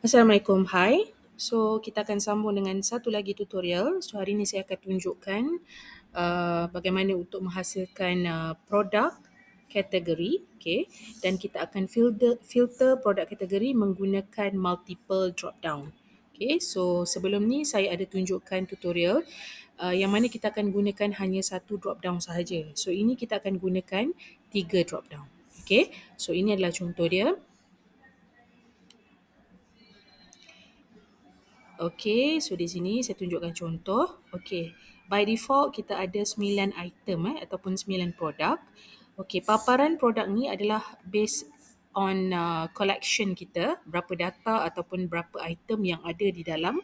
Assalamualaikum, hai. So, kita akan sambung dengan satu lagi tutorial. So, hari ini saya akan tunjukkan bagaimana untuk menghasilkan produk kategori, okay? Dan kita akan filter produk kategori menggunakan multiple drop down. Okay, so sebelum ni saya ada tunjukkan tutorial yang mana kita akan gunakan hanya satu drop down sahaja. So, ini kita akan gunakan 3 drop down. Okay, so ini adalah contoh dia. Okey, so di sini saya tunjukkan contoh. Okey, by default kita ada 9 item ataupun 9 produk. Okey, paparan produk ni adalah based on collection kita, berapa data ataupun berapa item yang ada di dalam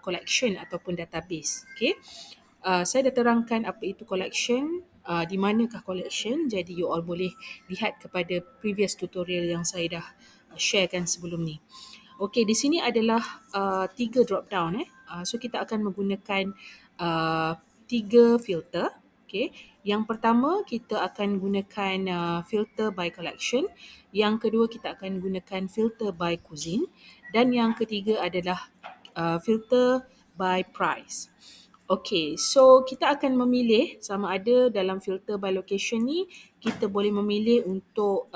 collection ataupun database. Okey. Saya dah terangkan apa itu collection, di manakah collection. Jadi you all boleh lihat kepada previous tutorial yang saya dah sharekan sebelum ni. Okey, di sini adalah 3 drop down. So kita akan menggunakan 3 filter. Okey, yang pertama kita akan gunakan filter by collection. Yang kedua kita akan gunakan filter by cuisine. Dan yang ketiga adalah filter by price. Okey, so kita akan memilih sama ada dalam filter by location ni kita boleh memilih untuk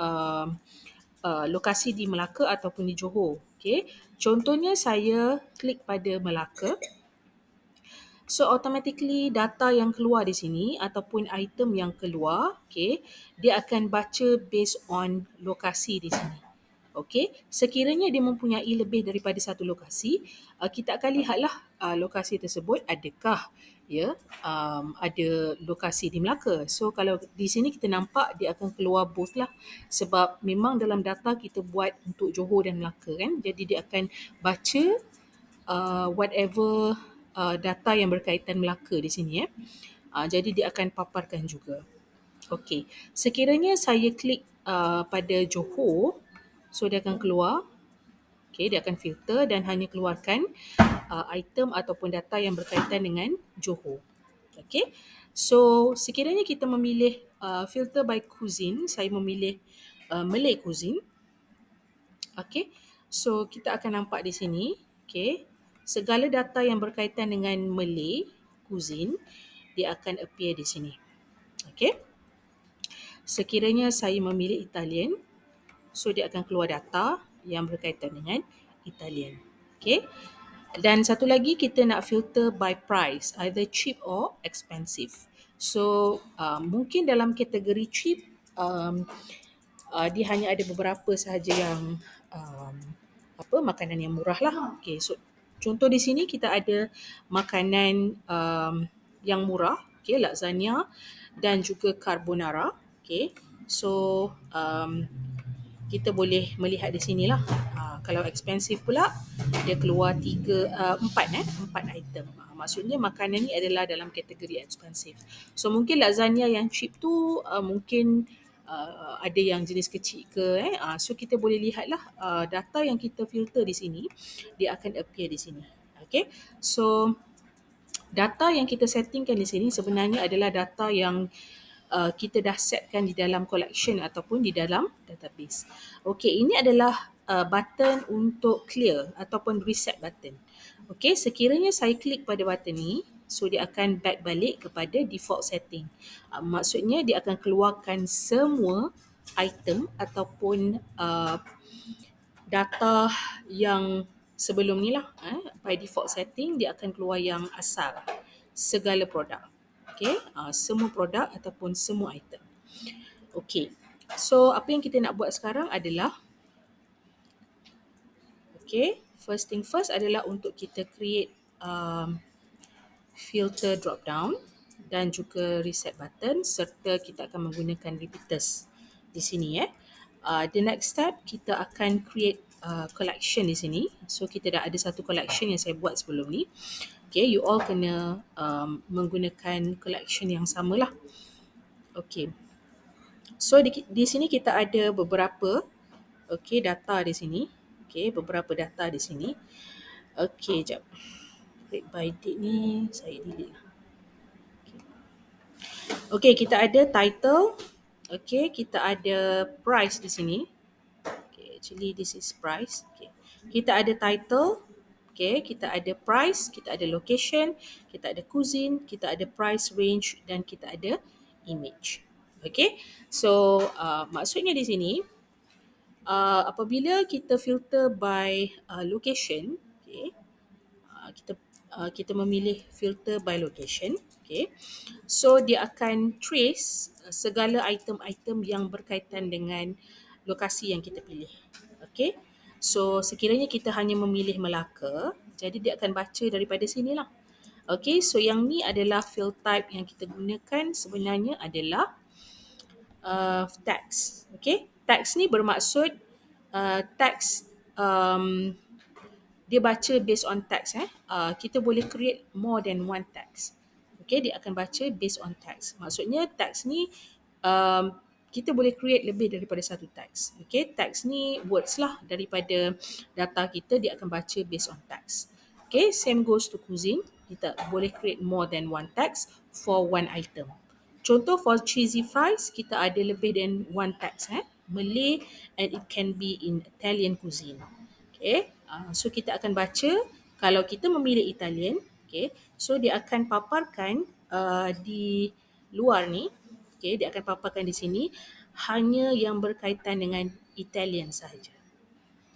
lokasi di Melaka ataupun di Johor. Okey, contohnya saya klik pada Melaka. So automatically data yang keluar di sini ataupun item yang keluar, okay, dia akan baca based on lokasi di sini. Okey, sekiranya dia mempunyai lebih daripada satu lokasi, kita akan lihatlah lokasi tersebut adakah ada lokasi di Melaka. So kalau di sini kita nampak dia akan keluar both lah, sebab memang dalam data kita buat untuk Johor dan Melaka kan. Jadi dia akan baca whatever data yang berkaitan Melaka di sini jadi dia akan paparkan juga. Okey, sekiranya saya klik pada Johor, so dia akan keluar. Okey, dia akan filter dan hanya keluarkan item ataupun data yang berkaitan dengan Johor. Okey, so sekiranya kita memilih filter by cuisine, saya memilih Malay cuisine. Okey, so kita akan nampak di sini, okey, segala data yang berkaitan dengan Malay cuisine dia akan appear di sini. Okey, sekiranya saya memilih Italian, so dia akan keluar data yang berkaitan dengan Italian. Okey, dan satu lagi kita nak filter by price, either cheap or expensive. So mungkin dalam kategori cheap dia hanya ada beberapa sahaja yang makanan yang murah lah. Okay, so contoh di sini kita ada makanan yang murah, okay, lasagna dan juga carbonara. Okay, so kita boleh melihat di sini lah. Kalau expensive pula dia keluar empat item. Maksudnya makanan ni adalah dalam kategori expensive. So mungkin lasagna yang cheap tu mungkin ada yang jenis kecil ke so kita boleh lihatlah data yang kita filter di sini dia akan appear di sini. Okay, so data yang kita settingkan di sini sebenarnya adalah data yang kita dah setkan di dalam collection ataupun di dalam database. Okey, ini adalah button untuk clear ataupun reset button. Okey, sekiranya saya klik pada button ni, so dia akan back balik kepada default setting. Maksudnya dia akan keluarkan semua item ataupun data yang sebelum ni lah. By default setting dia akan keluar yang asal, segala produk. Okay, semua produk ataupun semua item. Okay, so apa yang kita nak buat sekarang adalah, okay, first thing first adalah untuk kita create filter drop down dan juga reset button, serta kita akan menggunakan repeaters di sini. The next step kita akan create collection di sini. So kita dah ada satu collection yang saya buat sebelum ni. Okay, you all kena menggunakan collection yang sama lah. Okay, so di sini kita ada beberapa data di sini. Okay, beberapa data di sini. Okay, jap. Click by date ni saya delete lah. Okay, kita ada title. Okay, kita ada price di sini. Okay, Actually this is price. Okay. Kita ada title, okay, kita ada price, kita ada location, kita ada cuisine, kita ada price range dan kita ada image. Okay. So maksudnya di sini apabila kita filter by location, okay, kita kita memilih filter by location, okay. So dia akan trace segala item-item yang berkaitan dengan lokasi yang kita pilih. Okay. So sekiranya kita hanya memilih Melaka, jadi dia akan baca daripada sinilah. Okay, so yang ni adalah field type yang kita gunakan sebenarnya adalah tax. Okay, tax ni bermaksud tax dia baca based on tax. Kita boleh create more than one tax. Okay, dia akan baca based on tax. Maksudnya tax ni um, kita boleh create lebih daripada satu tax. Okay, tax ni words lah daripada data kita, dia akan baca based on tax. Okay, same goes to cuisine. Kita boleh create more than one tax for one item. Contoh for cheesy fries, kita ada lebih than one tax. Malay and it can be in Italian cuisine. Okay, so kita akan baca kalau kita memilih Italian, okay, so dia akan paparkan di luar ni, okay, dia akan paparkan di sini hanya yang berkaitan dengan Italian sahaja.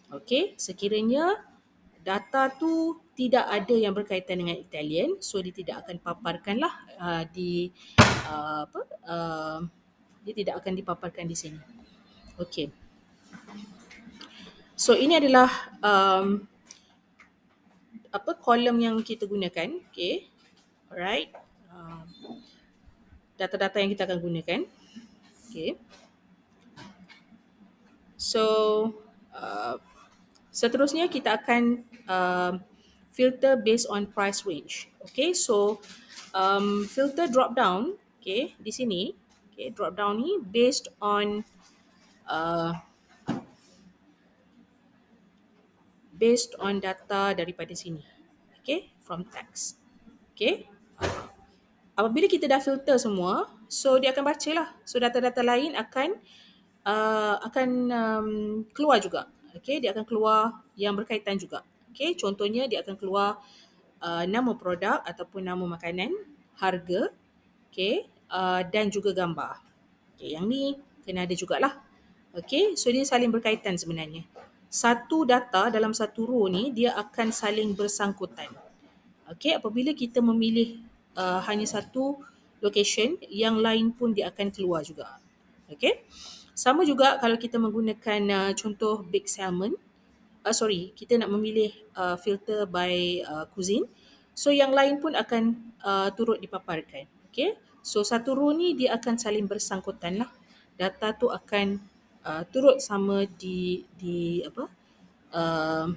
Okay, sekiranya data tu tidak ada yang berkaitan dengan Italian, so dia tidak akan paparkan lah di apa dia tidak akan dipaparkan di sini. Okay, so ini adalah apa kolom yang kita gunakan, okay, alright, data-data yang kita akan gunakan, okay. So seterusnya kita akan filter based on price range, okay. So filter drop down, okay, di sini, okay, drop down ni based on uh, data daripada sini, okay, from tax, okay. Apabila kita dah filter semua, so dia akan baca lah. So data-data lain akan keluar juga. Okay, dia akan keluar yang berkaitan juga. Okay, contohnya dia akan keluar nama produk ataupun nama makanan, harga, okay, dan juga gambar. Okay, yang ni kena ada jugalah. Okay, so dia saling berkaitan sebenarnya. Satu data dalam satu row ni dia akan saling bersangkutan. Okay, apabila kita memilih hanya satu location, yang lain pun dia akan keluar juga. Okay, sama juga kalau kita menggunakan contoh big salmon. Kita nak memilih filter by cuisine. So yang lain pun akan turut dipaparkan. Okay, so satu row ni dia akan saling bersangkutan lah. Data tu akan turut sama di apa uh,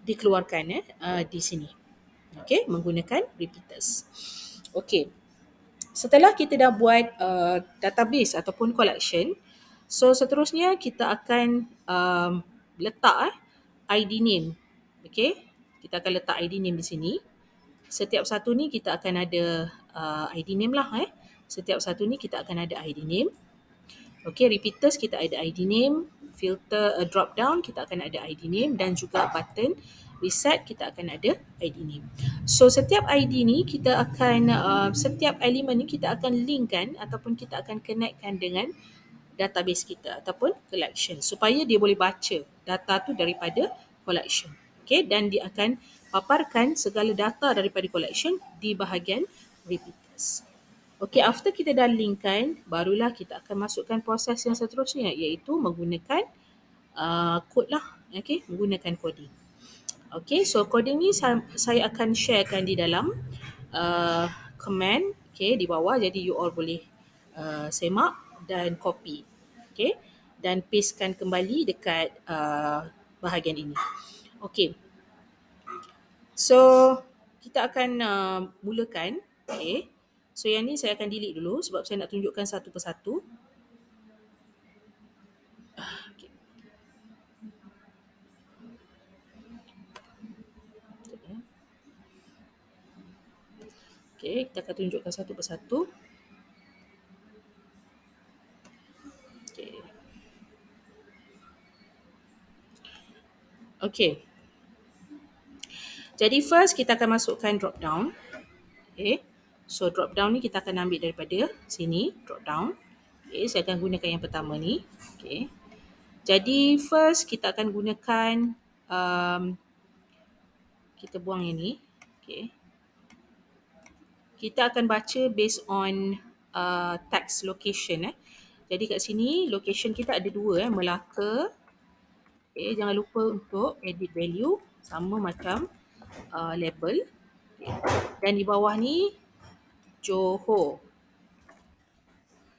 dikeluarkan di sini. Okay, menggunakan repeaters. Okay, setelah kita dah buat database ataupun collection, so seterusnya kita akan letak ID name. Okay, kita akan letak ID name di sini. Setiap satu ni kita akan ada ID name lah. Setiap satu ni kita akan ada ID name. Okay, repeaters kita ada ID name, filter drop down kita akan ada ID name dan juga button reset kita akan ada ID name. So setiap ID ni kita akan setiap elemen ni kita akan linkkan ataupun kita akan connectkan dengan database kita ataupun collection supaya dia boleh baca data tu daripada collection. Okay, dan dia akan paparkan segala data daripada collection di bahagian repeaters. Okay, after kita dah linkkan, barulah kita akan masukkan proses yang seterusnya iaitu menggunakan kod lah. Okay, menggunakan coding. Okay, so coding ni saya akan sharekan di dalam command, okay, di bawah. Jadi you all boleh semak dan copy. Okay, dan pastekan kembali dekat bahagian ini. Okay, so kita akan mulakan. Okay, so yang ni saya akan delete dulu sebab saya nak tunjukkan satu persatu. Okay. Okay, kita akan tunjukkan satu persatu. Okay. Okay, jadi first kita akan masukkan drop down. Okay, so drop down ni kita akan ambil daripada sini, drop down. Okay, saya akan gunakan yang pertama ni. Okay, jadi first kita akan gunakan, um, kita buang yang ni. Okay, kita akan baca based on text location. Jadi kat sini location kita ada dua, Melaka. Okay, jangan lupa untuk edit value sama macam label. Okay. Dan di bawah ni Johor.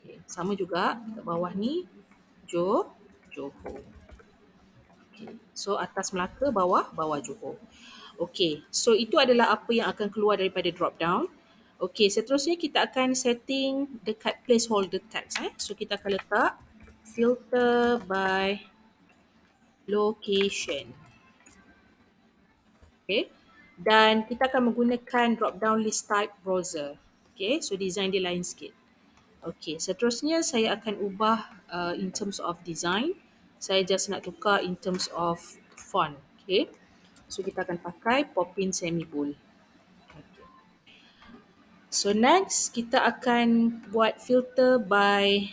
Okay. Sama juga kat bawah ni Johor. Okay. So atas Melaka, bawah Johor. Okay, so itu adalah apa yang akan keluar daripada drop down. Okay, seterusnya kita akan setting dekat placeholder text. So kita akan letak filter by location. Okay, dan kita akan menggunakan drop down list type browser. Okay, so design dia lain sikit. Okay, seterusnya saya akan ubah in terms of design. Saya just nak tukar in terms of font. Okay, so kita akan pakai Poppin Semibold. Okay. So next kita akan buat filter by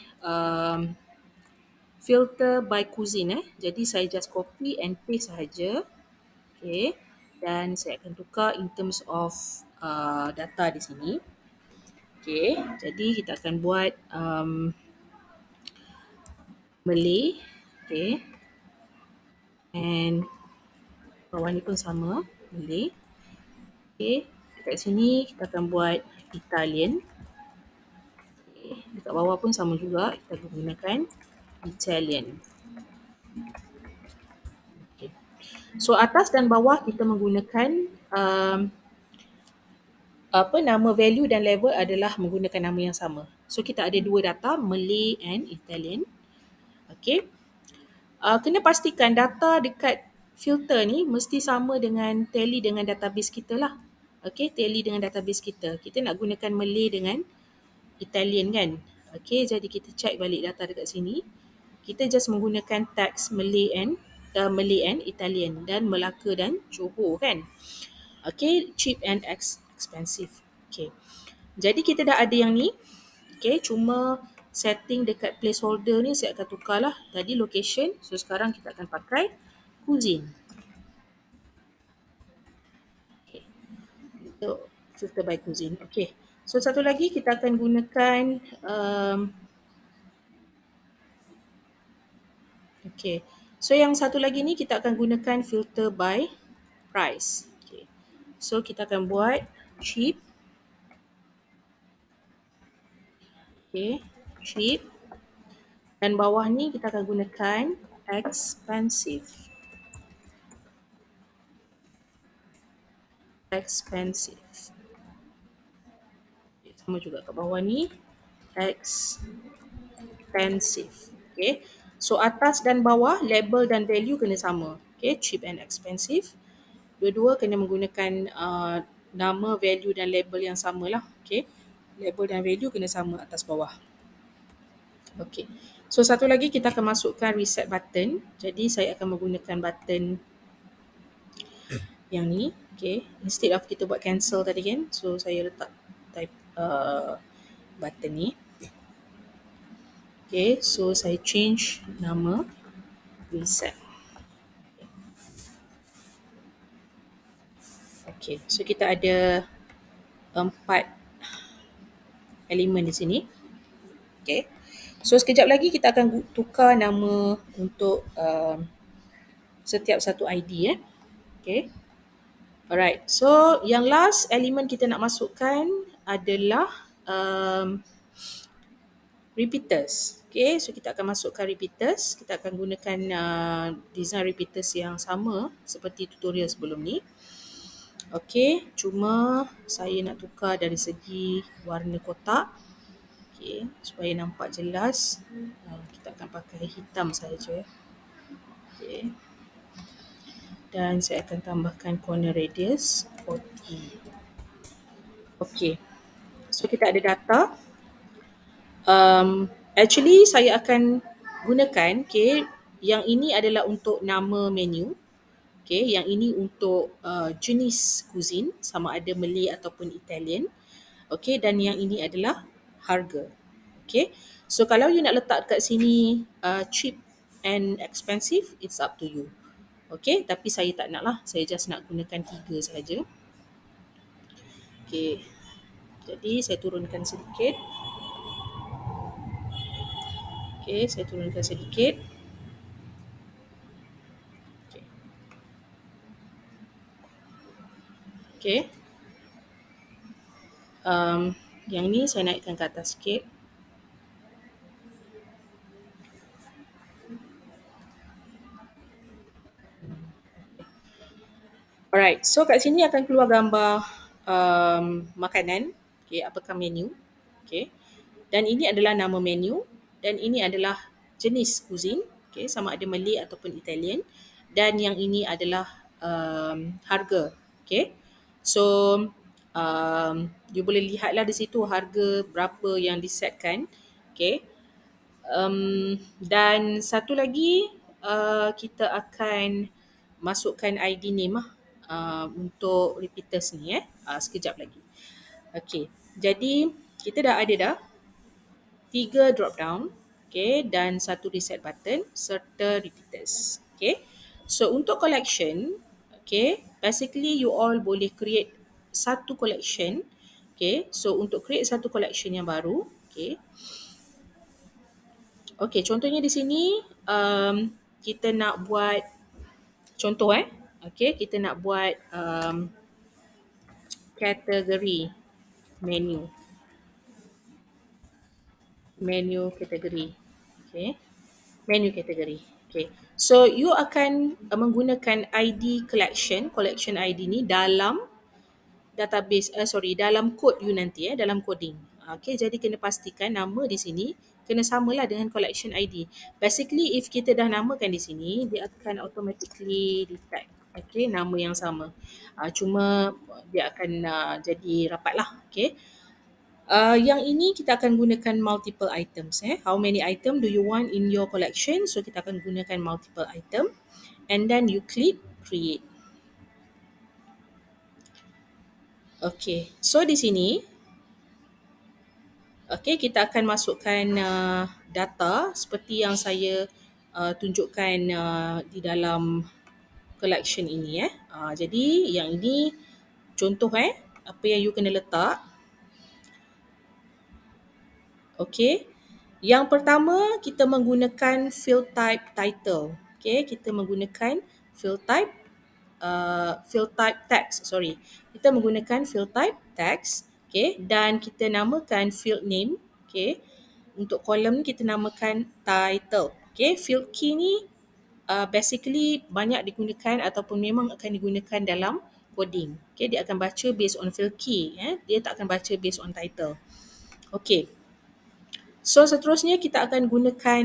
cuisine. Jadi saya just copy and paste sahaja. Okay, dan saya akan tukar in terms of data di sini. Okay, jadi kita akan buat Malay. Okay, and bawah ni pun sama, Malay. Okay, dekat sini kita akan buat Italian. Okay, dekat bawah pun sama juga, kita akan gunakan Italian. Okay. So atas dan bawah kita menggunakan nama value dan level adalah menggunakan nama yang sama. So kita ada dua data, Malay and Italian. Okay. Kena pastikan data dekat filter ni mesti sama dengan tally dengan database kita lah. Okay, tally dengan database kita. Kita nak gunakan Malay dengan Italian kan. Okay, jadi kita check balik data dekat sini. Kita just menggunakan tags Malay and Italian dan Melaka dan Johor kan. Okay, cheap and expensive. Okay, jadi kita dah ada yang ni. Okay, cuma setting dekat placeholder ni saya akan tukar lah. Tadi location, so sekarang kita akan pakai cuisine. Okay, untuk filter by cuisine. Okay, so satu lagi kita akan gunakan okay, so yang satu lagi ni kita akan gunakan filter by price. Okay, so kita akan buat cheap. Okay, cheap. Dan bawah ni kita akan gunakan expensive. Expensive. Okay, sama juga kat bawah ni expensive. Okay, so atas dan bawah label dan value kena sama. Okay, cheap and expensive. Dua-dua kena menggunakan nama, value dan label yang sama lah. Okay, label dan value kena sama atas bawah. Okay, so satu lagi kita akan masukkan reset button. Jadi saya akan menggunakan button yang ni. Okay, instead of kita buat cancel tadi kan, so saya letak type button ni. Okay, so saya change nama reset. Okay, so kita ada 4 elemen di sini. Okay, so sekejap lagi kita akan tukar nama untuk setiap satu ID. Okay, alright, so yang last elemen kita nak masukkan adalah repeaters. Okay, so kita akan masukkan repeaters. Kita akan gunakan design repeaters yang sama seperti tutorial sebelum ni. Okay, cuma saya nak tukar dari segi warna kotak. Okay, supaya nampak jelas. Kita akan pakai hitam saja. Okay. Dan saya akan tambahkan corner radius 40. Okay, so kita ada data. Actually saya akan gunakan, okay, yang ini adalah untuk nama menu. Okay, yang ini untuk jenis cuisine sama ada Malay ataupun Italian. Okay, dan yang ini adalah harga. Okay, so kalau you nak letak kat sini cheap and expensive, it's up to you. Okay, tapi saya tak nak lah. Saya just nak gunakan 3 saja. Okay, jadi saya turunkan sedikit. Okay, saya turunkan sedikit. Okay, okay. Yang ni saya naikkan ke atas sikit. Alright, so kat sini akan keluar gambar makanan, okay, apakah menu, okay. Dan ini adalah nama menu dan ini adalah jenis cuisine, okay, sama ada Malay ataupun Italian, dan yang ini adalah harga, okay. So you boleh lihatlah di situ harga berapa yang disetkan, okay. Dan satu lagi kita akan masukkan ID name lah untuk repeaters ni sekejap lagi. Okay, jadi kita dah ada dah 3 drop down, okay, dan satu reset button serta repeaters. Okay, so untuk collection, okay, basically you all boleh create satu collection. Okay, so untuk create satu collection yang baru, okay, okay, contohnya di sini kita nak buat contoh okay, kita nak buat kategori menu, menu kategori, okay, menu kategori, okay. So you akan menggunakan ID collection ID ni dalam database, dalam kod you nanti dalam coding. Okay, jadi kena pastikan nama di sini kena samalah dengan collection ID. Basically if kita dah namakan di sini, dia akan automatically detect, okay, nama yang sama. Cuma dia akan jadi rapat lah, okay. Yang ini kita akan gunakan multiple items. How many item do you want in your collection? So kita akan gunakan multiple item and then you click create. Okay, so di sini okay, kita akan masukkan data seperti yang saya tunjukkan di dalam collection ini. Jadi yang ini contoh apa yang you kena letak. Okay, yang pertama kita menggunakan field type title. Okay, kita menggunakan field type text. Kita menggunakan field type text. Okay, dan kita namakan field name. Okay, untuk kolom ni kita namakan title. Okay, field key ni basically banyak digunakan ataupun memang akan digunakan dalam coding. Okay, dia akan baca based on field key. Dia tak akan baca based on title. Okay, so seterusnya kita akan gunakan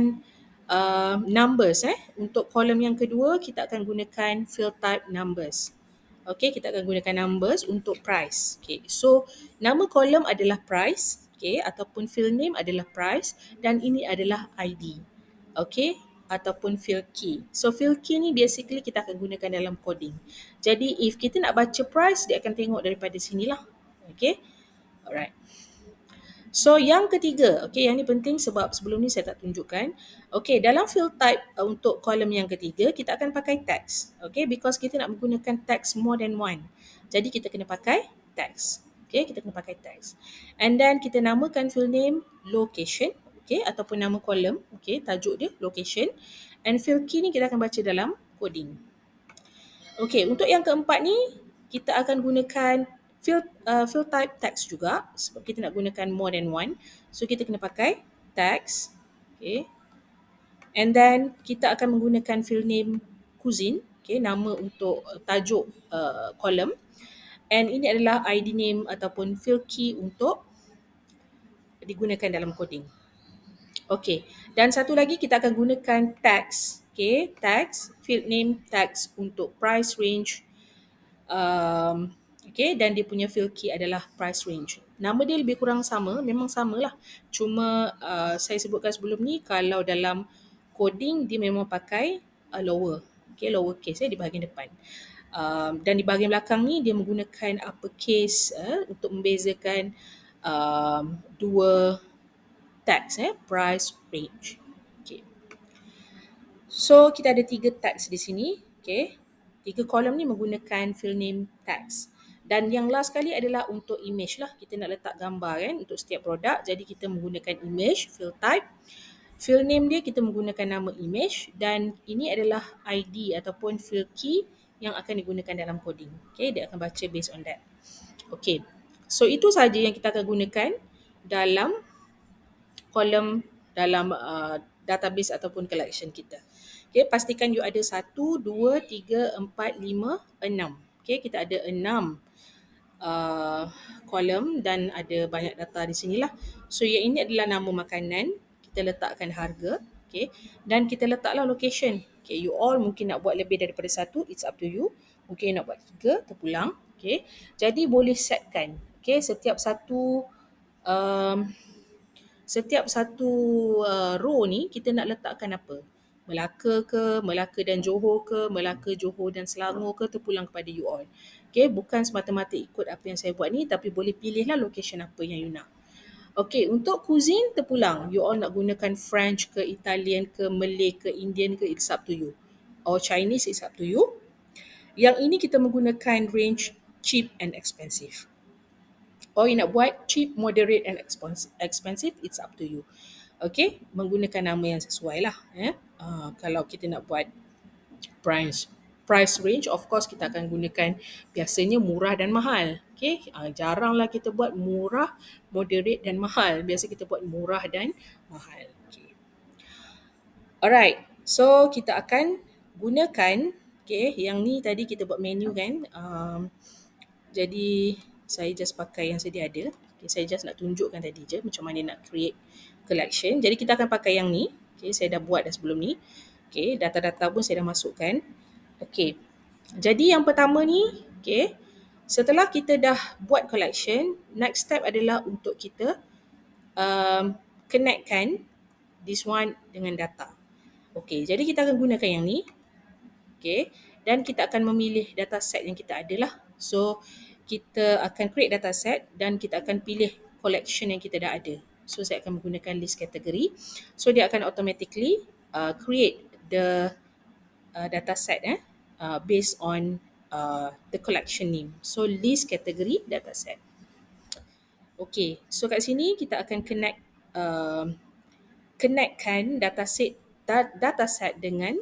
numbers. Untuk kolom yang kedua kita akan gunakan field type numbers. Okay, kita akan gunakan numbers untuk price. Okay, so nama kolom adalah price, okay, ataupun field name adalah price dan ini adalah ID. Okay, ataupun field key. So field key ni basically kita akan gunakan dalam coding. Jadi if kita nak baca price, dia akan tengok daripada sinilah. Okay, alright. So yang ketiga, okay, yang ni penting sebab sebelum ni saya tak tunjukkan. Okay, dalam field type untuk kolom yang ketiga, kita akan pakai text. Okay, because kita nak menggunakan text more than one. Jadi kita kena pakai text. Okay, kita kena pakai text. And then kita namakan field name location, okay, ataupun nama kolom, okay, tajuk dia location. And field key ni kita akan baca dalam coding. Okay, untuk yang keempat ni, kita akan gunakan field type text juga sebab kita nak gunakan more than one. So kita kena pakai text. Okay. And then kita akan menggunakan field name cuisine. Okay, nama untuk tajuk kolom. And ini adalah ID name ataupun field key untuk digunakan dalam coding. Okay, dan satu lagi kita akan gunakan text. Okay, text, field name text untuk price range. Okay, dan dia punya field key adalah price range. Nama dia lebih kurang sama, memang samalah. Cuma saya sebutkan sebelum ni kalau dalam coding dia memang pakai lower. Okay, lowercase di bahagian depan. Dan di bahagian belakang ni dia menggunakan uppercase untuk membezakan dua tags, price, range. Okay. So kita ada 3 tags di sini. Okay. 3 kolom ni menggunakan field name tags. Dan yang last sekali adalah untuk image lah. Kita nak letak gambar kan untuk setiap produk. Jadi kita menggunakan image, field type. Field name dia kita menggunakan nama image dan ini adalah ID ataupun field key yang akan digunakan dalam coding. Okay, dia akan baca based on that. Okay, so itu sahaja yang kita akan gunakan dalam kolom dalam database ataupun collection kita. Okay, pastikan you ada 1, 2, 3, 4, 5, 6. Okay, kita ada 6 kolom dan ada banyak data di sinilah. So yang ini adalah nama makanan, kita letakkan harga, okay, dan kita letaklah location. Okay, you all mungkin nak buat lebih daripada satu, it's up to you. Mungkin nak buat 3, terpulang. Okay, jadi boleh setkan. Okay, um, setiap satu row ni kita nak letakkan apa? Melaka ke, Melaka dan Johor ke, Melaka, Johor dan Selangor ke, terpulang kepada you all. Okay, bukan semata-mata ikut apa yang saya buat ni, tapi boleh pilihlah location apa yang you nak. Okay, untuk cuisine terpulang. You all nak gunakan French ke, Italian ke, Malay ke, Indian ke, it's up to you. Or Chinese, it's up to you. Yang ini kita menggunakan range cheap and expensive. Or you nak buat cheap, moderate and expensive, it's up to you. Okay, menggunakan nama yang sesuai lah. Kalau kita nak buat price range, of course kita akan gunakan biasanya murah dan mahal. Okay, jaranglah kita buat murah, moderate dan mahal. Biasa kita buat murah dan mahal. Okay. Alright, so kita akan gunakan, okay, yang ni tadi kita buat menu kan. Jadi saya just pakai yang sedia ada. Okay, saya just nak tunjukkan tadi je macam mana nak create collection. Jadi kita akan pakai yang ni. Okay, saya dah buat dah sebelum ni. Okay, data-data pun saya dah masukkan. Okay, jadi yang pertama ni, okay, setelah kita dah buat collection, next step adalah untuk kita connectkan this one dengan data. Okay, jadi kita akan gunakan yang ni. Okay, dan kita akan memilih data set yang kita ada lah. So, kita akan create data set dan kita akan pilih collection yang kita dah ada. So, saya akan menggunakan list category. So, dia akan automatically create the data set based on the collection name. So, list category data set. Okay, so kat sini kita akan connectkan data set dengan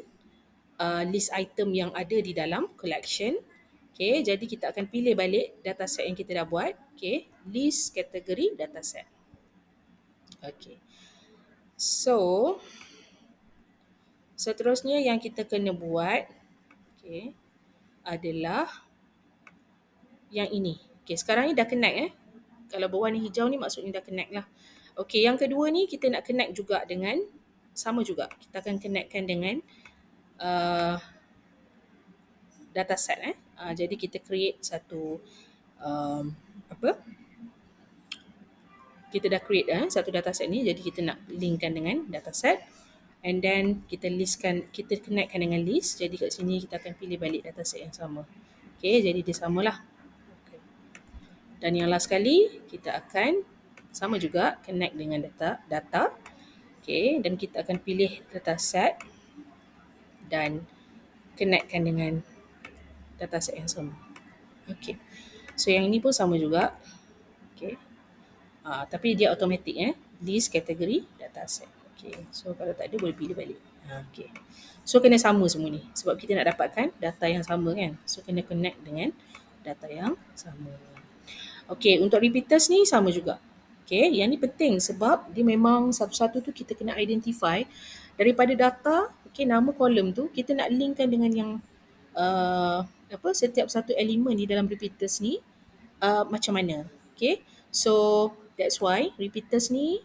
list item yang ada di dalam collection. Okay, jadi kita akan pilih balik dataset yang kita dah buat. Okay, list kategori dataset. Okay, so seterusnya yang kita kena buat, okay, adalah yang ini. Okay, sekarang ni dah connect Kalau berwarna hijau ni maksudnya dah connect lah. Okay, yang kedua ni kita nak connect juga dengan, sama juga. Kita akan connectkan dengan dataset jadi kita create satu kita dah create satu dataset ni, jadi kita nak linkkan dengan dataset and then kita connectkan dengan list. Jadi kat sini kita akan pilih balik dataset yang sama. Okay, jadi dia samalah. Okay. Dan yang last sekali kita akan sama juga connect dengan data. Okay, dan kita akan pilih dataset dan connectkan dengan dataset yang sama. Okay, so yang ini pun sama juga. Okay, tapi dia automatic list kategori dataset. Okay, so kalau tak ada boleh pilih balik. Okay, so kena sama semua ni sebab kita nak dapatkan data yang sama kan. So kena connect dengan data yang sama. Okay, untuk repeaters ni sama juga. Okay, yang ni penting sebab dia memang satu-satu tu kita kena identify daripada data. Okay, nama kolom tu kita nak linkkan dengan yang setiap satu elemen di dalam repeaters ni macam mana. Okay, so that's why repeaters ni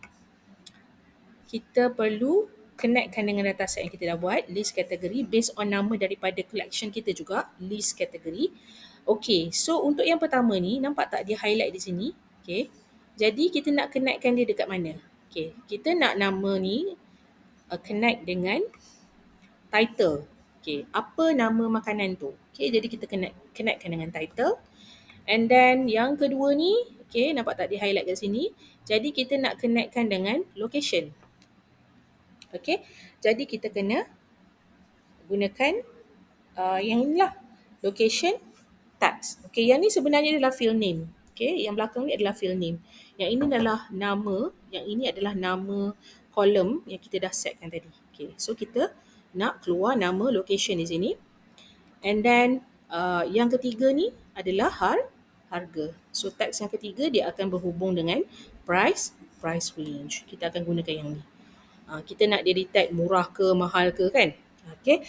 kita perlu connectkan dengan dataset yang kita dah buat, list kategori based on nama daripada collection kita juga, list kategori. Okay, so untuk yang pertama ni, nampak tak dia highlight di sini? Okay, jadi kita nak connectkan dia dekat mana? Okay, kita nak nama ni connect dengan title. Okay, apa nama makanan tu? Okay, jadi kita connectkan dengan title. And then yang kedua ni, okay, nampak tak di highlight kat sini? Jadi kita nak connectkan dengan location. Okay, jadi kita kena gunakan yang inilah, location tags. Okay, yang ni sebenarnya adalah field name. Okay, yang belakang ni adalah field name. Yang ini adalah nama, yang ini adalah nama kolom yang kita dah setkan tadi. Okay, so kita nak keluar nama location di sini. And then yang ketiga ni adalah harga. So tags yang ketiga dia akan berhubung dengan price range. Kita akan gunakan yang ni. Kita nak dia detect murah ke mahal ke kan. Okay.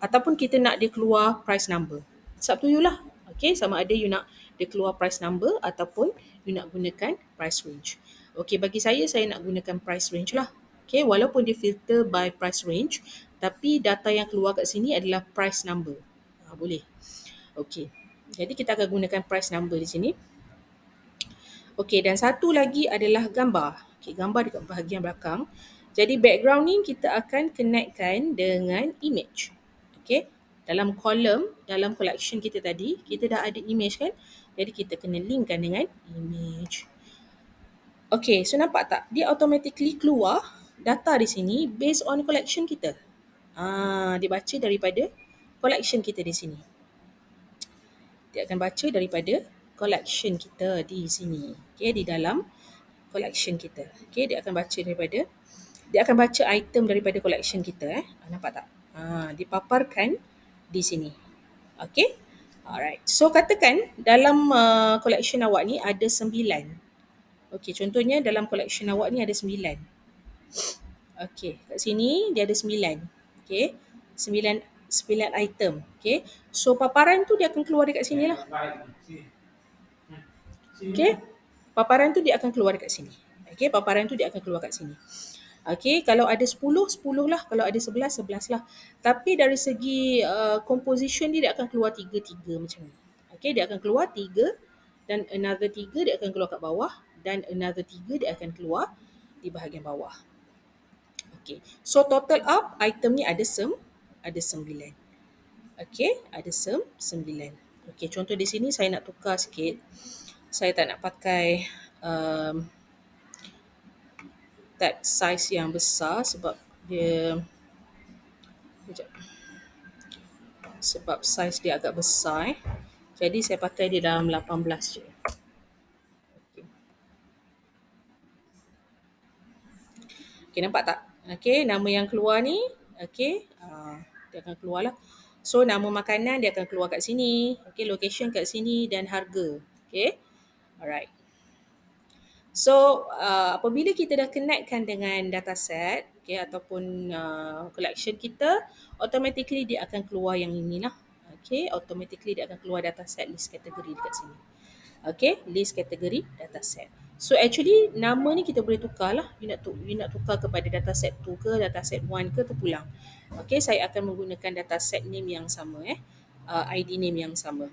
Ataupun kita nak dia keluar price number. It's up to you lah. Okay, sama ada you nak dia keluar price number ataupun you nak gunakan price range. Okay, bagi saya nak gunakan price range lah. Okay, walaupun dia filter by price range, tapi data yang keluar kat sini adalah price number. Boleh. Okay, jadi kita akan gunakan price number di sini. Okay, dan satu lagi adalah gambar. Okay, gambar dekat bahagian belakang. Jadi background ni kita akan connectkan dengan image. Okay, dalam kolom, dalam collection kita tadi, kita dah ada image kan? Jadi kita kena linkkan dengan image. Okay, so nampak tak? Dia automatically keluar data di sini based on collection kita. Dia baca daripada collection kita di sini. Dia akan baca daripada collection kita di sini. Okay, di dalam collection kita. Okay, dia akan baca item daripada collection kita. Nampak tak? Dipaparkan di sini. Okay. Alright. So katakan dalam collection awak ni ada 9. Okay, contohnya dalam collection awak ni ada 9. Okay, kat sini dia ada 9. Okay, 9 item. Okay, so paparan tu dia akan keluar dekat sini lah. Okay, paparan tu dia akan keluar dekat sini. Okay, paparan tu dia akan keluar kat sini. Okay, kalau ada 10, 10 lah. Kalau ada 11, 11 lah. Tapi dari segi composition dia akan keluar 3-3 macam ni. Okay, dia akan keluar 3 dan another 3 dia akan keluar kat bawah dan another 3 dia akan keluar di bahagian bawah. Okay, so total up item ni ada 9. Okay, ada 9. Okay, contoh di sini saya nak tukar sikit. Saya tak nak pakai tag size yang besar sebab dia sebab size dia agak besar. Jadi saya pakai dia dalam 18 je. Okay, nampak tak? Okay, nama yang keluar ni, okay, dia akan keluar lah. So, nama makanan dia akan keluar kat sini. Okay, location kat sini dan harga. Okay, alright. So, apabila kita dah connectkan dengan dataset, okay, ataupun collection kita, automatically dia akan keluar yang inilah. Okay, automatically dia akan keluar dataset list kategori dekat sini. Okay, list kategori dataset. So actually nama ni kita boleh tukar lah. You nak tukar kepada dataset 2 ke, dataset 1 ke, terpulang. Okay, saya akan menggunakan dataset name yang sama, ID name yang sama.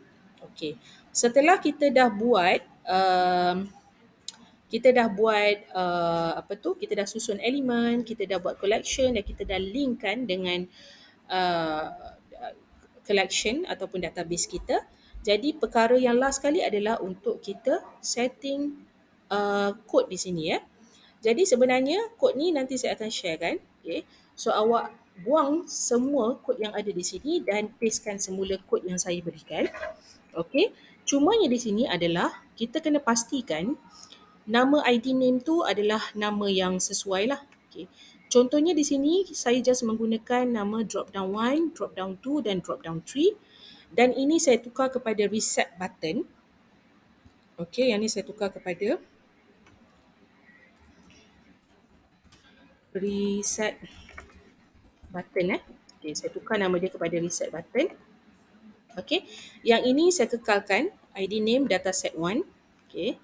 Okay, setelah kita dah buat kita dah susun elemen, kita dah buat collection dan kita dah linkkan dengan collection ataupun database kita. Jadi perkara yang last sekali adalah untuk kita setting kod di sini ya. Jadi sebenarnya kod ni nanti saya akan sharekan. Okay. So awak buang semua kod yang ada di sini dan pastekan semula kod yang saya berikan. Okay. Cumanya di sini adalah kita kena pastikan nama ID name tu adalah nama yang sesuai lah. Okay. Contohnya di sini saya just menggunakan nama drop down 1, drop down 2 dan drop down 3 dan ini saya tukar kepada reset button. Okay, yang ni saya tukar kepada reset button. Okay, saya tukar nama dia kepada reset button. Okay, yang ini saya kekalkan ID name dataset 1. Okay,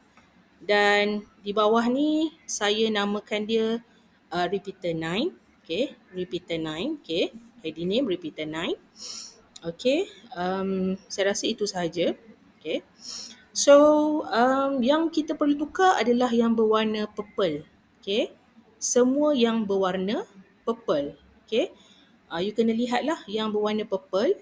dan di bawah ni saya namakan dia repeater 9. Okay, repeater 9. Okay, ID name repeater 9. Okay, saya rasa itu sahaja. Okay, so yang kita perlu tukar adalah yang berwarna purple. Okay, semua yang berwarna purple. Okay, You kena lihatlah yang berwarna purple